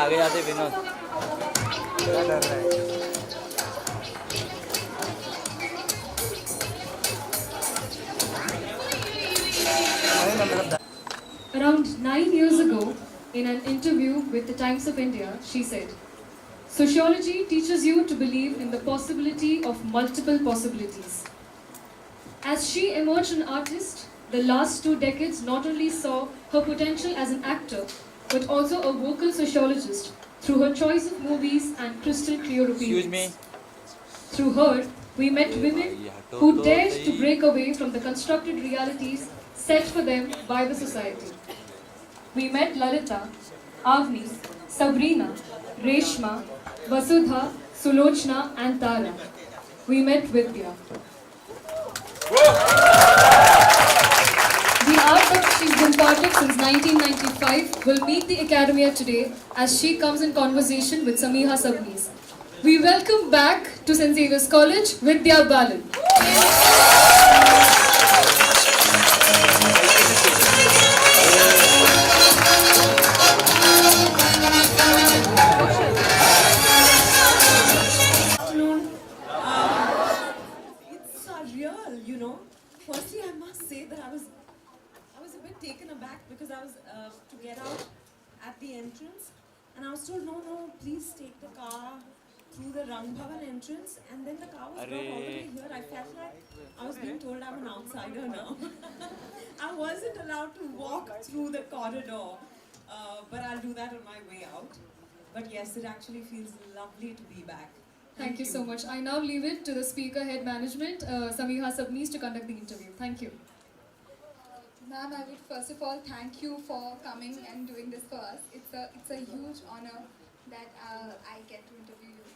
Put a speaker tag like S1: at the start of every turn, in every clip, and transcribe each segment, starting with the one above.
S1: आगे जाते विनोद क्या कर रहा है
S2: Around 9 years ago, in an interview with the Times of India, she said, "Sociology teaches you to believe in the possibility of multiple possibilities." As she emerged an artist, the last 2 decades not only saw her potential as an actor, but also a vocal sociologist through her choice of movies and crystal clear
S1: Excuse
S2: opinions.
S1: me.
S2: Through her, we met women who dared to break away from the constructed realities set for them by the society. We met Lalita, Avni, Sabrina, Reshma, Vasudha, Sulochna and Tara. We met Vidya. The art that she's been part of since 1995 will meet the Academia today as she comes in conversation with Samiha Sabnis. We welcome back to St. Xaviers College, Vidya Balan.
S3: It's surreal, you know. Firstly, I must say that I was a bit taken aback because I was to get out at the entrance, and I was told, no, please take the car through the Rang Bhavan entrance, and then the car was brought all the way here. I felt like I was being told I'm an outsider now. I wasn't allowed to walk through the corridor, but I'll do that on my way out. But yes, it actually feels lovely to be back.
S2: Thank you so much. I now leave it to the speaker head management, Samiha Sabnis, to conduct the interview. Thank you.
S4: Ma'am, I would first of all thank you for coming and doing this for us. It's a huge honor that I get to interview you.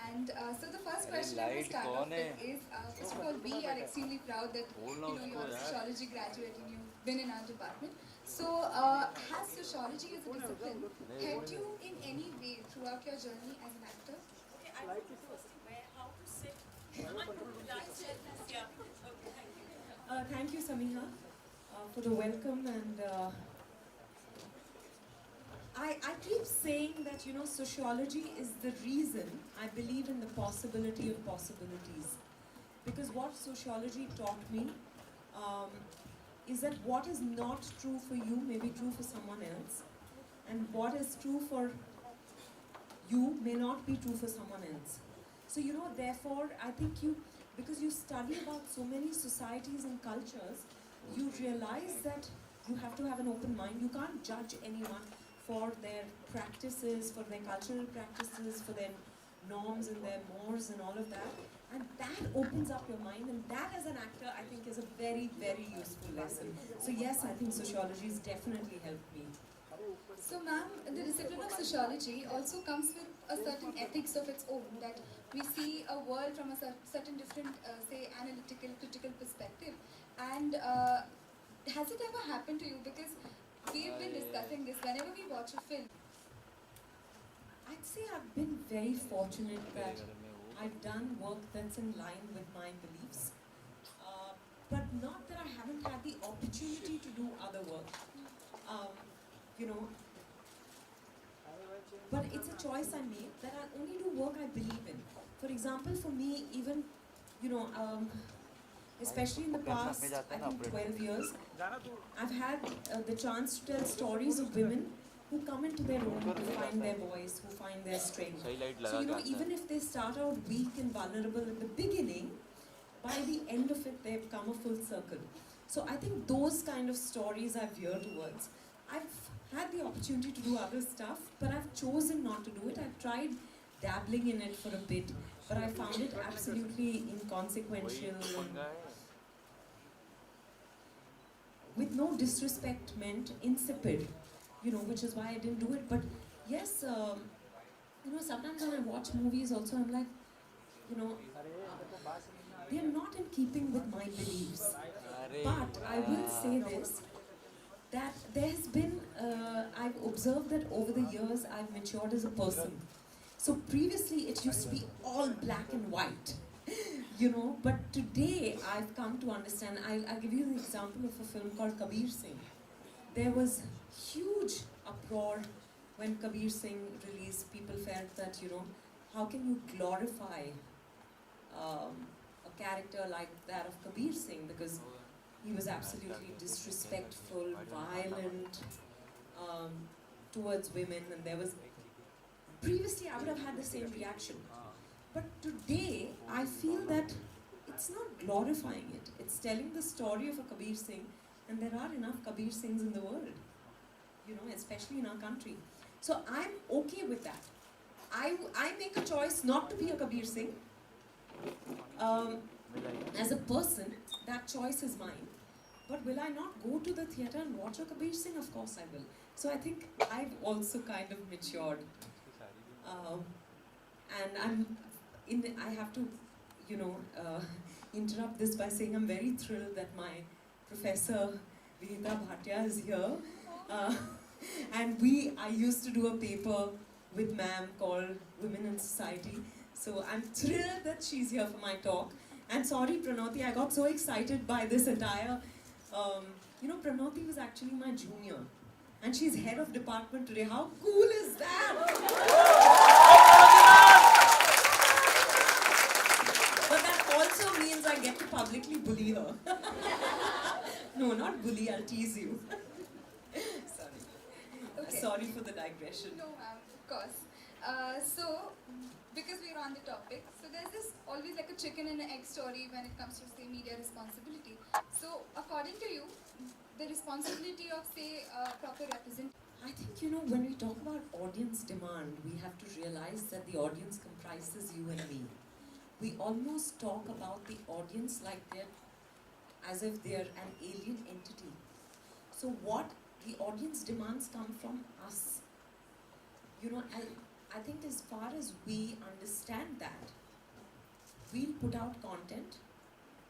S4: And so the first question I will start off with is, first of all, we are extremely proud that you're a sociology graduate and you've been in our department. So has sociology as a discipline helped you in any way throughout your journey as an actor?
S3: Okay, I don't know first where, how to sit. Yeah. Okay, thank you. Thank you, Samiha, for the welcome, and I keep saying that sociology is the reason I believe in the possibility of possibilities, because what sociology taught me is that what is not true for you may be true for someone else, and what is true for you may not be true for someone else. So therefore I think because you study about so many societies and cultures, you realize that you have to have an open mind. You can't judge anyone for their practices, for their cultural practices, for their norms and their mores and all of that. And that opens up your mind, and that as an actor I think is a very, very useful lesson. So yes, I think sociology has definitely helped me.
S4: So ma'am, the discipline of sociology also comes with a certain ethics of its own, that we see a world from a certain different, say, analytical, critical perspective. And has it ever happened to you? Because we've been discussing this whenever we watch a film.
S3: I'd say I've been very fortunate that I've done work that's in line with my beliefs, but not that I haven't had the opportunity to do other work. You know, but it's a choice I made that I only do work I believe in. For example, for me, even, especially in the past, I think 12 years, I've had the chance to tell stories of women who come into their own, to find their voice, who find their strength. So, even if they start out weak and vulnerable at the beginning, by the end of it, they've come a full circle. So I think those kind of stories I veer towards. I've had the opportunity to do other stuff, but I've chosen not to do it. I've tried dabbling in it for a bit, but I found it absolutely inconsequential and, with no disrespect meant, insipid, which is why I didn't do it. But yes, sometimes when I watch movies also, I'm like, they're not in keeping with my beliefs. But I will say this, that there's been, I've observed that over the years I've matured as a person. So previously it used to be all black and white, but today I've come to understand. I'll give you an example of a film called Kabir Singh. There was huge uproar when Kabir Singh released, people felt that, you know, how can you glorify a character like that of Kabir Singh, because he was absolutely disrespectful, violent towards women, and there was, previously I would have had the same reaction. But today, I feel that it's not glorifying it. It's telling the story of a Kabir Singh, and there are enough Kabir Singhs in the world, you know, especially in our country. So I'm okay with that. I make a choice not to be a Kabir Singh. As a person, that choice is mine. But will I not go to the theatre and watch a Kabir Singh? Of course I will. So I think I've also kind of matured. And I have to, you know, interrupt this by saying I'm very thrilled that my professor Vidya Bhatia is here. And I used to do a paper with ma'am called Women in Society. So I'm thrilled that she's here for my talk. And sorry, Pranoti, I got so excited by this entire, you know, Pranoti was actually my junior. And she's head of department today. How cool is that? But that also means I get to publicly bully her. No, not bully, I'll tease you. Sorry.
S4: Okay.
S3: Sorry for the digression.
S4: No, ma'am, of course. So, because we're on the topic, so there's this always like a chicken and an egg story when it comes to, say, media responsibility. So, according to you, the responsibility of, say, proper representation.
S3: I think, you know, when we talk about audience demand, we have to realize that the audience comprises you and me. We almost talk about the audience like as if they're an alien entity. So what the audience demands come from us. You know, I think as far as we understand that, we'll put out content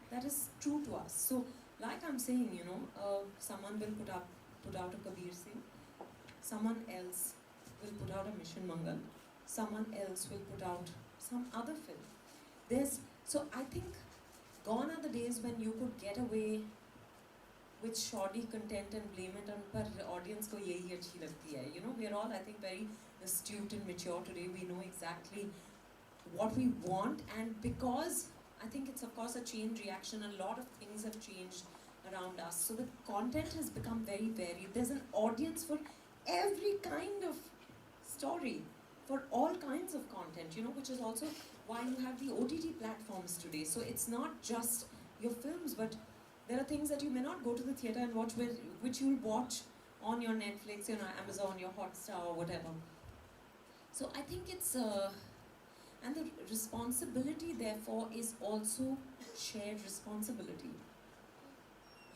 S3: that is true to us. So, like I'm saying, you know, someone will put out a Kabir Singh, someone else will put out a Mission Mangal, someone else will put out some other film. So I think gone are the days when you could get away with shoddy content and blame it on the audience ko yehi achhi lagti hai. You know, we're all, I think, very astute and mature today. We know exactly what we want, and because I think it's of course a chain reaction, a lot of things have changed around us. So the content has become very varied. There's an audience for every kind of story, for all kinds of content, you know, which is also why you have the OTT platforms today. So it's not just your films, but there are things that you may not go to the theatre and watch, which you'll watch on your Netflix, you know, Amazon, your Hotstar, or whatever. So I think it's, and the responsibility therefore is also shared responsibility.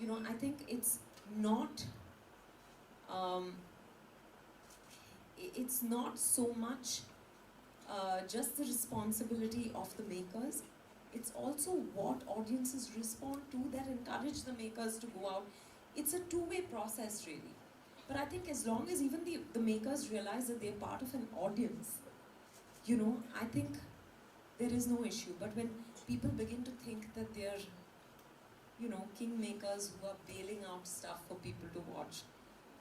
S3: You know, I think it's not so much just the responsibility of the makers. It's also what audiences respond to that encourage the makers to go out. It's a two-way process, really. But I think as long as even the makers realize that they're part of an audience, you know, I think there is no issue. But when people begin to think that they're, you know, kingmakers who are bailing out stuff for people to watch,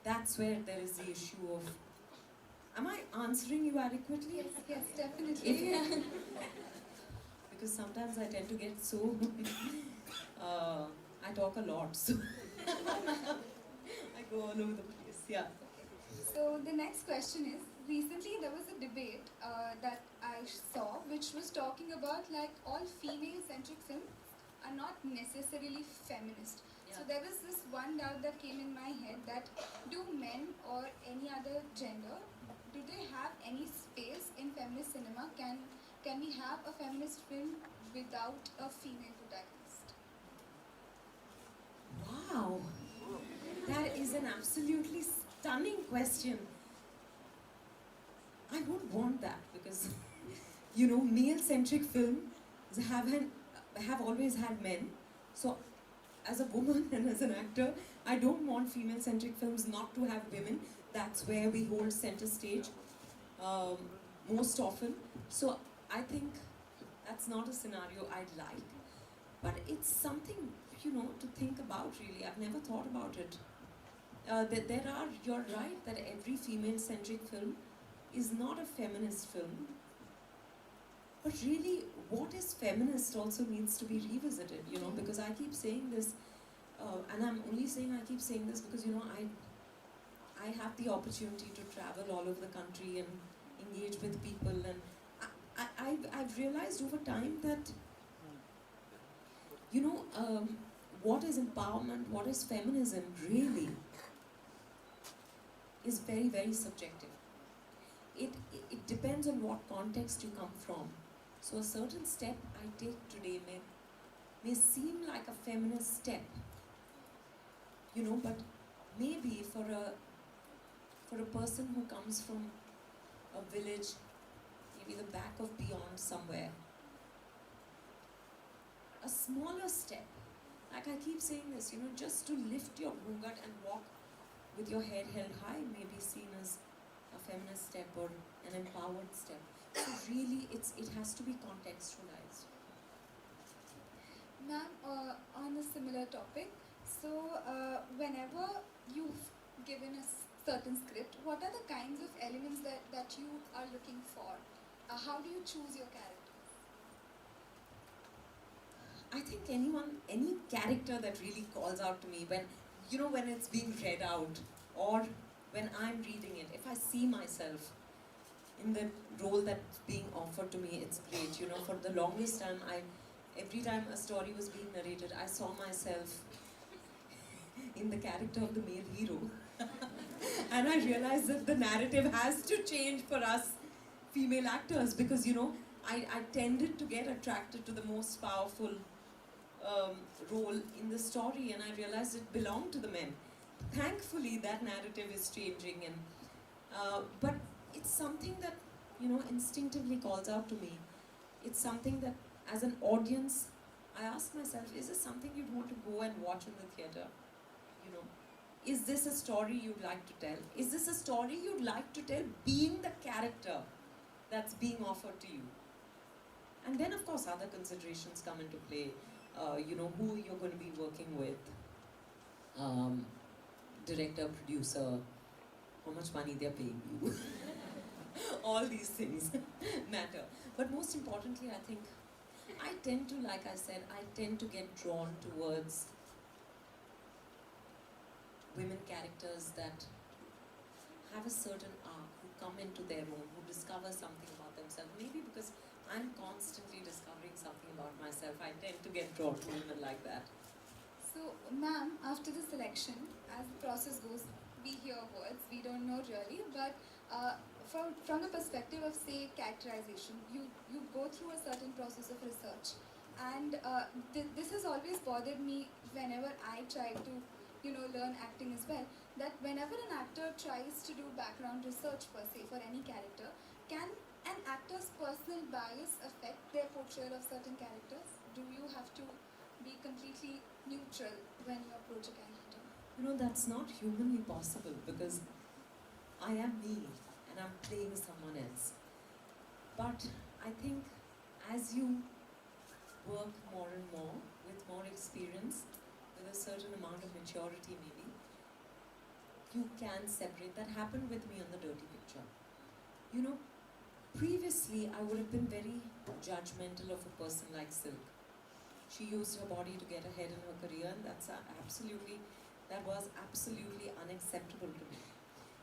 S3: that's where there is the issue of, am I answering you adequately?
S4: Yes, definitely.
S3: Because sometimes I tend to get so, I talk a lot, so I go all over the place, yeah.
S4: So the next question is, recently there was a debate that I saw which was talking about like all female-centric films are not necessarily feminist.
S3: Yeah.
S4: So there was this one doubt that came in my head that do men or any other gender, do they have any space in feminist cinema? Can we have a feminist film without a female protagonist?
S3: Wow, that is an absolutely stunning question. I don't want that because, you know, male-centric films have always had men. So, as a woman and as an actor, I don't want female-centric films not to have women. That's where we hold center stage most often. So, I think that's not a scenario I'd like. But it's something, you know, to think about really. I've never thought about it you're right that every female-centric film is not a feminist film. But really, what is feminist also needs to be revisited, because I keep saying this, and I'm only saying I keep saying this because, I have the opportunity to travel all over the country and engage with people, and I've realized over time that, what is empowerment, what is feminism really is very, very subjective. It depends on what context you come from. So a certain step I take today may seem like a feminist step, but maybe for a person who comes from a village, maybe the back of beyond somewhere, a smaller step, like I keep saying this, just to lift your ghungat and walk with your head held high may be seen as a feminist step or an empowered step. So really, it has to be contextualized.
S4: Ma'am, on a similar topic, so whenever you've given a certain script, what are the kinds of elements that you are looking for? How do you choose your character?
S3: I think any character that really calls out to me when it's being read out or when I'm reading it, if I see myself in the role that's being offered to me, it's great. For the longest time, every time a story was being narrated, I saw myself in the character of the male hero. And I realized that the narrative has to change for us female actors because, I tended to get attracted to the most powerful role in the story, and I realized it belonged to the men. Thankfully, that narrative is changing, but it's something that, instinctively calls out to me. It's something that, as an audience, I ask myself, is this something you'd want to go and watch in the theatre? Is this a story you'd like to tell? Is this a story you'd like to tell being the character that's being offered to you? And then, of course, other considerations come into play. Who you're going to be working with, director, producer, how much money they're paying you. All these things matter. But most importantly, I think, I tend to get drawn towards women characters that have a certain arc, who come into their own, who discover something about themselves. Maybe because I'm constantly discovering something about myself, I tend to get drawn to women like that.
S4: So, ma'am, after the selection, as the process goes, we hear words, we don't know really, but from the perspective of, say, characterization, you go through a certain process of research, and this has always bothered me whenever I try to, learn acting as well, that whenever an actor tries to do background research per se for any character, can an actor's personal bias affect their portrayal of certain characters? Do you have to be completely neutral when you approach a character?
S3: That's not humanly possible because I am me and I'm playing someone else. But I think as you work more and more with more experience, with a certain amount of maturity maybe, you can separate. That happened with me on The Dirty Picture. Previously I would have been very judgmental of a person like Silk. She used her body to get ahead in her career, and that was absolutely unacceptable to me.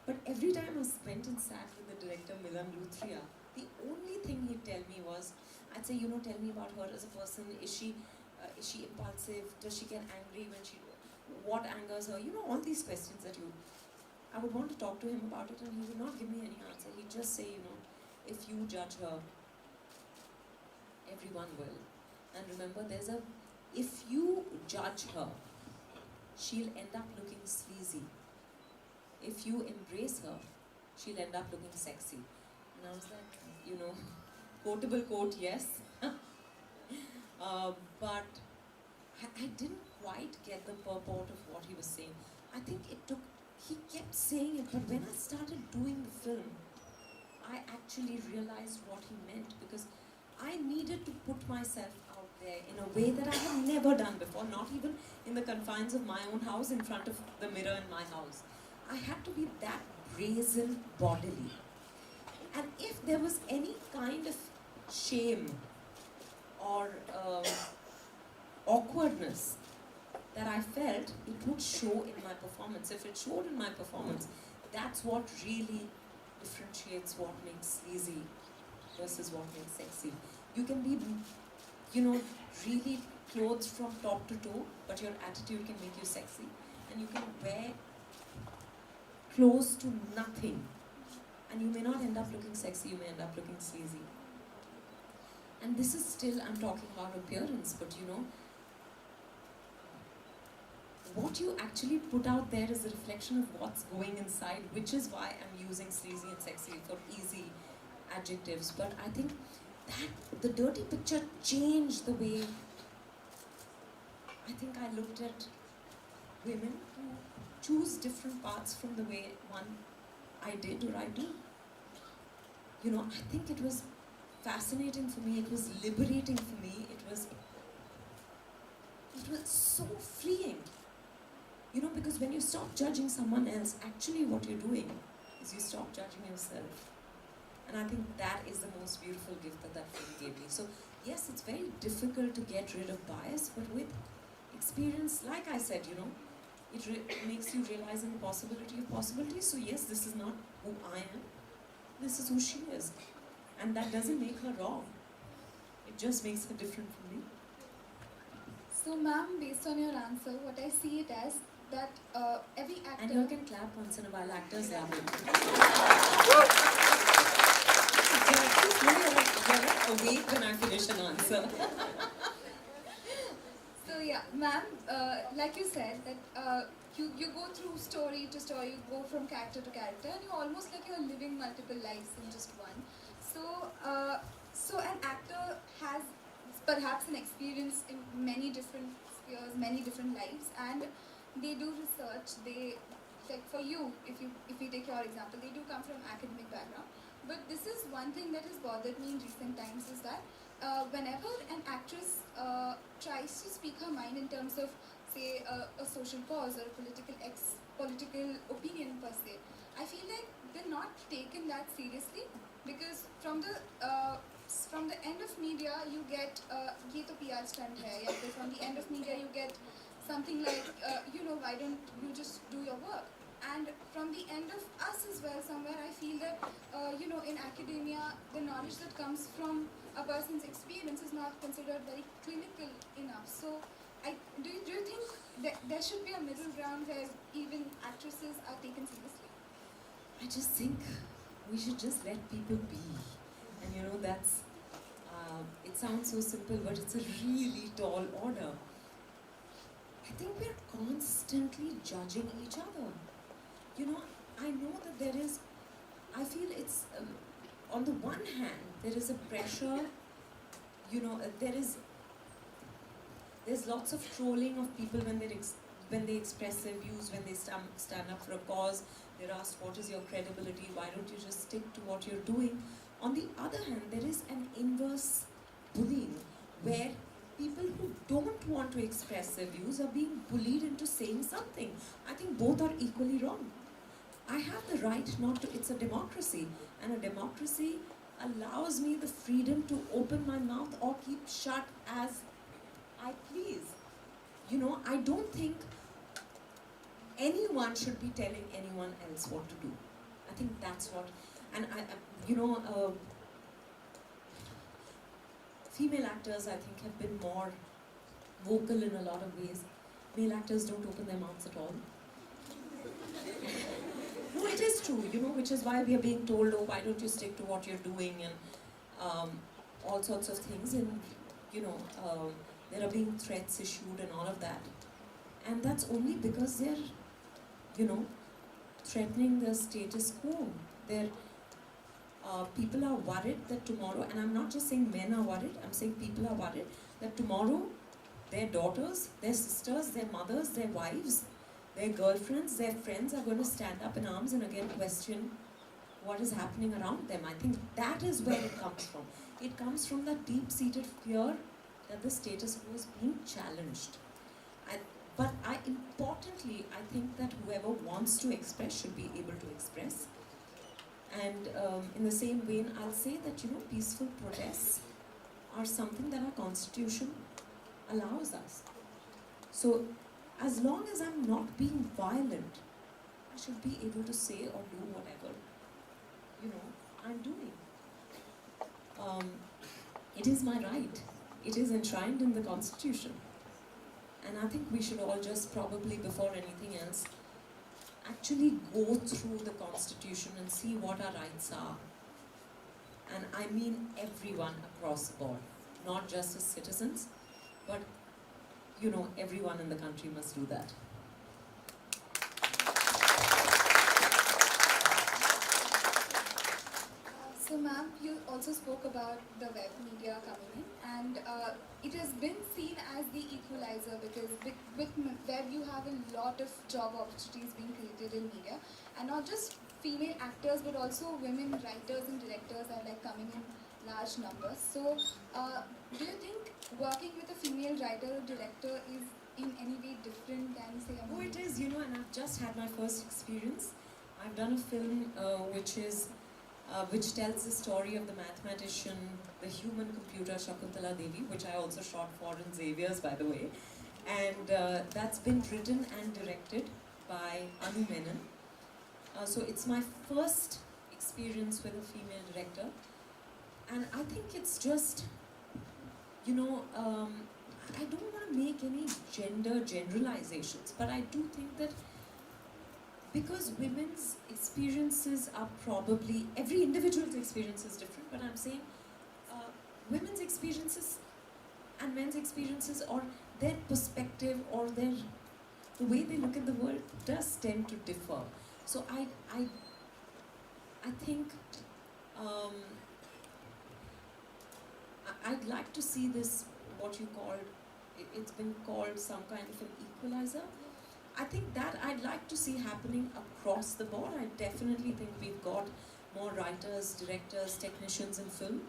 S3: But every time I spent and sat with the director Milan Luthria, the only thing he'd tell me was, I'd say, tell me about her as a person. Is she impulsive? Does she get angry what angers her? All these questions that I would want to talk to him about it, and he would not give me any answer. He'd just say, if you judge her, everyone will. And remember, if you judge her, she'll end up looking sleazy. If you embrace her, she'll end up looking sexy. And I was like, quotable quote, yes. But I didn't quite get the purport of what he was saying. I think he kept saying it, but when I started doing the film, I actually realized what he meant, because I needed to put myself out there in a way that I had never done before, not even in the confines of my own house, in front of the mirror in my house. I had to be that brazen bodily. And if there was any kind of shame or awkwardness that I felt, it would show in my performance. If it showed in my performance, that's what really differentiates what makes sleazy versus what makes sexy. You can be, really clothed from top to toe, but your attitude can make you sexy. And you can wear close to nothing, and you may not end up looking sexy, you may end up looking sleazy. And this is still, I'm talking about appearance, but what you actually put out there is a reflection of what's going inside, which is why I'm using sleazy and sexy for easy adjectives. But I think that the dirty picture changed the way I think I looked at women who choose different paths from the way I did or I do. I think it was fascinating for me, it was liberating for me, it was so freeing. Because when you stop judging someone else, actually what you're doing is you stop judging yourself. And I think that is the most beautiful gift that film gave me. So yes, it's very difficult to get rid of bias, but with experience, like I said, it makes you realize the possibility of possibilities. So yes, this is not who I am, this is who she is. And that doesn't make her wrong. It just makes her different from me.
S4: So ma'am, based on your answer, what I see it as that every actor...
S3: And you can clap once in a while, actors love it. You're awake when I finish an answer.
S4: So yeah, ma'am, like you said, that you go through story to story, you go from character to character, and you're almost like you're living multiple lives in just one. So an actor has perhaps an experience in many different spheres, many different lives, and they do research. They, like for you, if you take your example, they do come from academic background. But this is one thing that has bothered me in recent times, is that whenever an actress tries to speak her mind in terms of, say, a social cause or a political opinion per se, I feel like they're not taken that seriously, because from the end of media you get ye to PR stunt hai, ya from the end of media you get something like why don't you just do your work. And from the end of us as well, somewhere I feel that, in academia, the knowledge that comes from a person's experience is not considered very clinical enough. So, do you think that there should be a middle ground where even actresses are taken seriously?
S3: I just think we should just let people be. And that's, it sounds so simple, but it's a really tall order. I think we're constantly judging each other. I know that there is, I feel it's, on the one hand, there is a pressure, there's lots of trolling of people when they express their views, when they stand up for a cause. They're asked, what is your credibility? Why don't you just stick to what you're doing? On the other hand, there is an inverse bullying, where people who don't want to express their views are being bullied into saying something. I think both are equally wrong. I have the right not to, it's a democracy, and a democracy allows me the freedom to open my mouth or keep shut as I please. I don't think anyone should be telling anyone else what to do. I think that's what, and female actors, I think, have been more vocal in a lot of ways. Male actors don't open their mouths at all. No, it is true, which is why we are being told, oh, why don't you stick to what you're doing, and all sorts of things, and there are being threats issued and all of that. And that's only because they're, threatening the status quo. People are worried that tomorrow, and I'm not just saying men are worried, I'm saying people are worried that tomorrow their daughters, their sisters, their mothers, their wives, their girlfriends, their friends are going to stand up in arms and again question what is happening around them. I think that is where it comes from. It comes from that deep-seated fear that the status quo is being challenged. But importantly, I think that whoever wants to express should be able to express. And in the same vein, I'll say that, peaceful protests are something that our constitution allows us. So as long as I'm not being violent, I should be able to say or do whatever, I'm doing. It is my right. It is enshrined in the constitution. And I think we should all just probably, before anything else, actually go through the constitution and see what our rights are. And I mean everyone across the board, not just as citizens, but everyone in the country must do that.
S4: So ma'am, you also spoke about the web media coming in, and it has been seen as the equalizer because with web you have a lot of job opportunities being created in media, and not just female actors but also women writers and directors are like coming in large numbers. So do you think working with a female writer or director is in any way different than say a
S3: Oh,
S4: male?
S3: it is, and I've just had my first experience. I've done a film which tells the story of the mathematician, the human computer Shakuntala Devi, which I also shot for in Xaviers, by the way. And that's been written and directed by Anu Menon. So it's my first experience with a female director. And I think it's just, I don't want to make any gender generalizations, but I do think that because women's experiences are probably, every individual's experience is different, but I'm saying women's experiences and men's experiences, or their perspective or the way they look at the world does tend to differ. So I think I'd like to see this, what you called, it's been called some kind of an equalizer. I think that I'd like to see happening across the board. I definitely think we've got more writers, directors, technicians in film.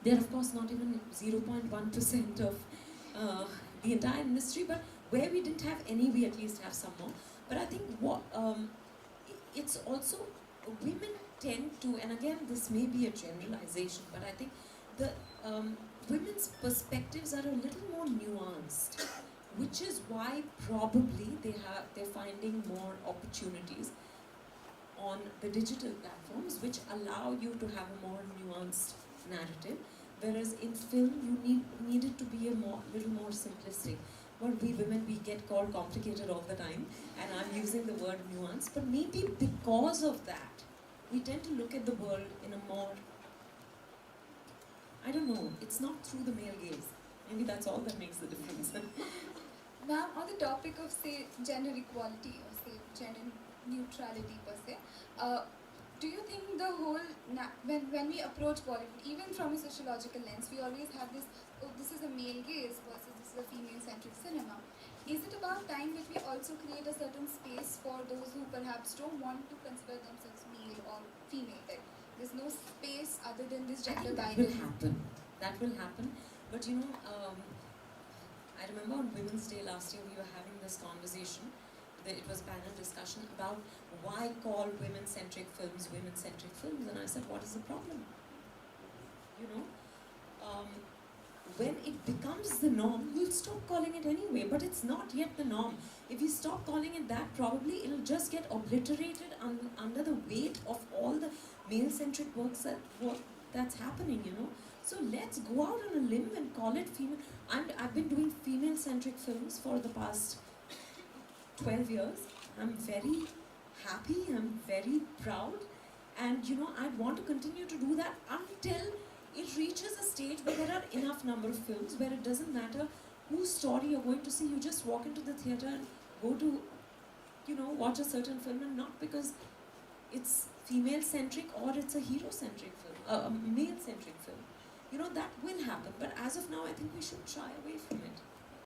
S3: They're of course not even 0.1% of the entire industry, but where we didn't have any, we at least have some more. But I think it's also, women tend to, and again this may be a generalization, but I think the women's perspectives are a little more nuanced, which is why probably they're finding more opportunities on the digital platforms, which allow you to have a more nuanced narrative, whereas in film you need it to be little more simplistic. But we women, we get called complicated all the time, and I'm using the word nuance, but maybe because of that, we tend to look at the world in a more, I don't know, it's not through the male gaze. Maybe that's all that makes the difference.
S4: Ma'am, on the topic of say gender equality or say gender neutrality per se, do you think the whole, when we approach Bollywood, even from a sociological lens, we always have this, oh, this is a male gaze versus this is a female-centric cinema. Is it about time that we also create a certain space for those who perhaps don't want to consider themselves male or female? Like, there's no space other than this gender binary.
S3: That will happen. But I remember on Women's Day last year we were having this conversation. It was panel discussion about why call women-centric films, and I said, what is the problem? When it becomes the norm, we'll stop calling it anyway, but it's not yet the norm. If we stop calling it that, probably it'll just get obliterated under the weight of all the male-centric work that's happening, So let's go out on a limb and call it female. I've been doing female-centric films for the past 12 years. I'm very happy, I'm very proud, and I'd want to continue to do that until it reaches a stage where there are enough number of films where it doesn't matter whose story you're going to see. You just walk into the theatre and go to, watch a certain film, and not because it's female-centric or it's a hero-centric film, a male-centric film. That will happen, but as of now, I think we should shy away from it.